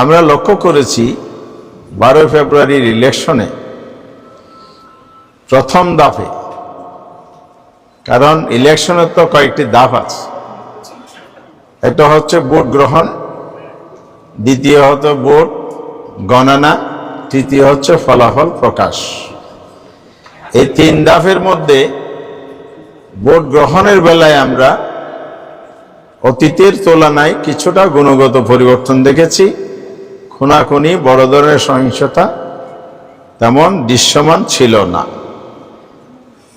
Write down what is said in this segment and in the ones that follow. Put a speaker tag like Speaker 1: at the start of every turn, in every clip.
Speaker 1: আমরা লক্ষ্য করেছি 12 ফেব্রুয়ারির ইলেকশনে প্রথম ধাপে, কারণ ইলেকশনের তো কয়েকটি ধাপ আছে, একটা হচ্ছে ভোট গ্রহণ, দ্বিতীয় হচ্ছে ভোট গণনা, তৃতীয় হচ্ছে ফলাফল প্রকাশ। এই 3 ধাপের মধ্যে ভোট গ্রহণের বেলায় আমরা অতীতের তুলনায় কিছুটা গুণগত পরিবর্তন দেখেছি। খুনাখুনি, বড় ধরনের সহিংসতা তেমন দৃশ্যমান ছিল না।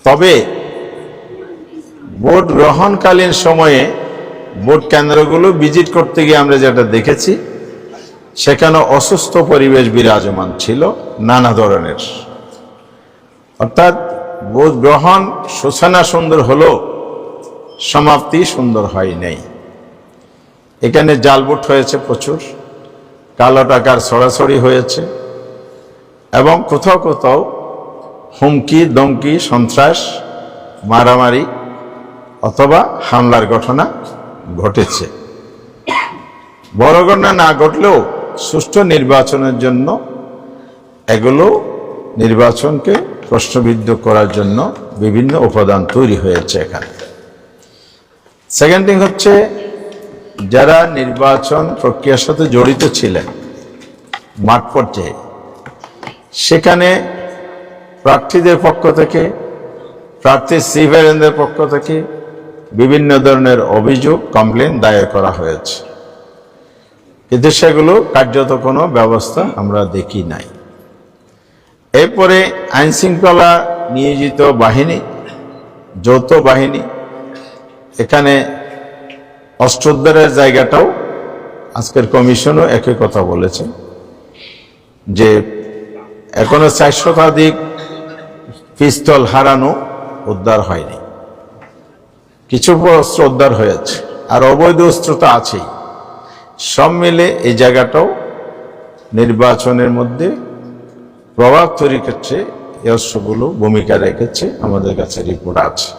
Speaker 1: তবে ভোট গ্রহণকালীন সময়ে ভোট কেন্দ্রগুলো ভিজিট করতে গিয়ে আমরা যেটা দেখেছি, সেখানে অসুস্থ পরিবেশ বিরাজমান ছিল নানা ধরনের। অর্থাৎ ভোট গ্রহণ সূচনা সুন্দর হলেও সমাপ্তি সুন্দর হয় নাই। এখানে জাল ভোট হয়েছে প্রচুর, কালো টাকার ছড়াছড়ি হয়েছে এবং কোথাও কোথাও হুমকি দমকি, সন্ত্রাস, মারামারি অথবা হামলার ঘটনা ঘটেছে। বড় ঘটনা না ঘটলেও সুষ্ঠু নির্বাচনের জন্য এগুলো নির্বাচনকে প্রশ্নবিদ্ধ করার জন্য বিভিন্ন উপাদান তৈরি হয়েছে এখানে। সেকেন্ড থিং হচ্ছে, যারা নির্বাচন প্রক্রিয়ার সাথে জড়িত ছিলেন মাঠ পর্যায়ে, সেখানে প্রার্থীদের পক্ষ থেকে, প্রার্থীর সিভিলিয়ানদের পক্ষ থেকে বিভিন্ন ধরনের অভিযোগ, কমপ্লেন দায়ের করা হয়েছে, কিন্তু সেগুলো কার্যত কোনো ব্যবস্থা আমরা দেখি নাই। এরপরে আইনশৃঙ্খলা নিয়োজিত বাহিনী, যৌথ বাহিনী, এখানে অস্ত্রোদ্ধারের জায়গাটাও আজকের কমিশনও একই কথা বলেছে যে এখনো 4 শতাধিক পিস্তল হারানো উদ্ধার হয়নি, কিছু অস্ত্র উদ্ধার হয়েছে, আর অবৈধ অস্ত্র তো আছেই। সব মিলে এই জায়গাটাও নির্বাচনের মধ্যে প্রভাব তৈরি করছে, এই অস্ত্রগুলো ভূমিকা রেখেছে, আমাদের কাছে রিপোর্ট আছে।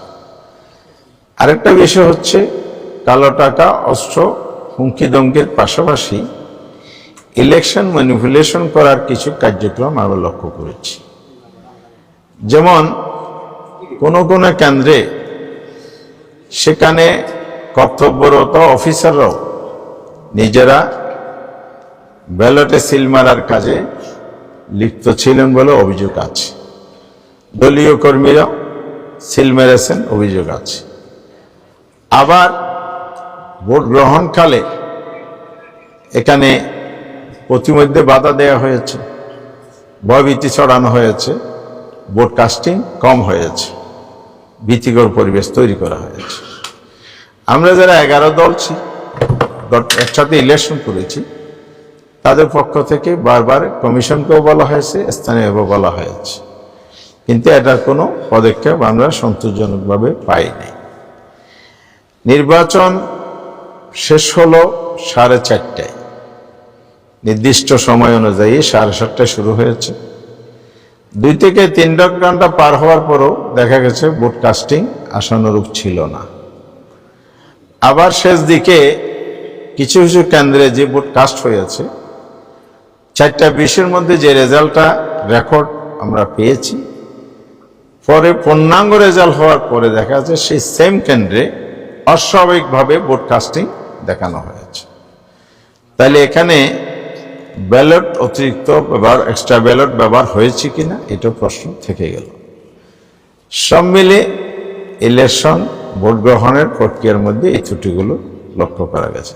Speaker 1: আরেকটা বিষয় হচ্ছে, কালো টাকা, অস্ত্র, হুমকি দমকির পাশাপাশি ইলেকশন ম্যানিপুলেশন করার কিছু কার্যক্রম আমরা লক্ষ্য করেছি। যেমন কোনো কোনো কেন্দ্রে সেখানে কর্তব্যরত অফিসাররাও নিজেরা ব্যালটে সিল মারার কাজে লিপ্ত ছিলেন বলে অভিযোগ আছে। দলীয় কর্মীরা সিল মেরেছেন, অভিযোগ আছে। আবার ভোট গ্রহণকালে এখানে প্রতিমধ্যে বাধা দেওয়া হয়েছে, ভয়ভীতি ছড়ানো হয়েছে, ভোট কাস্টিং কম হয়েছে, ভীতিকর পরিবেশ তৈরি করা হয়েছে। আমরা যারা 11 দল একসাথে ইলেকশন করেছি, তাদের পক্ষ থেকে বারবার কমিশনকেও বলা হয়েছে, স্থানীয়ভাবে বলা হয়েছে, কিন্তু এটার কোনো পদক্ষেপ আমরা সন্তোষজনকভাবে পাইনি। নির্বাচন শেষ হলো 4:30টায়, নির্দিষ্ট সময় অনুযায়ী 7:30টায় শুরু হয়েছে। 2 থেকে 3 ঘন্টা পার হওয়ার পরও দেখা গেছে ভোট কাস্টিং আশানুরূপ ছিল না। আবার শেষ দিকে কিছু কিছু কেন্দ্রে যে ভোট কাস্ট হয়েছে, 4:20-এর মধ্যে যে রেজাল্টটা রেকর্ড আমরা পেয়েছি, পরে পূর্ণাঙ্গ রেজাল্ট হওয়ার পরে দেখা যাচ্ছে সেই সেম কেন্দ্রে অস্বাভাবিকভাবে ভোট কাস্টিং দেখানো হয়েছে। তাহলে এখানে ব্যালট অতিরিক্ত ব্যবহার, এক্সট্রা ব্যালট ব্যবহার হয়েছে কিনা, এটা প্রশ্ন থেকে গেল। সব মিলে ইলেকশন ভোট গ্রহণের প্রক্রিয়ার মধ্যে এই ত্রুটিগুলো লক্ষ্য করা গেছে।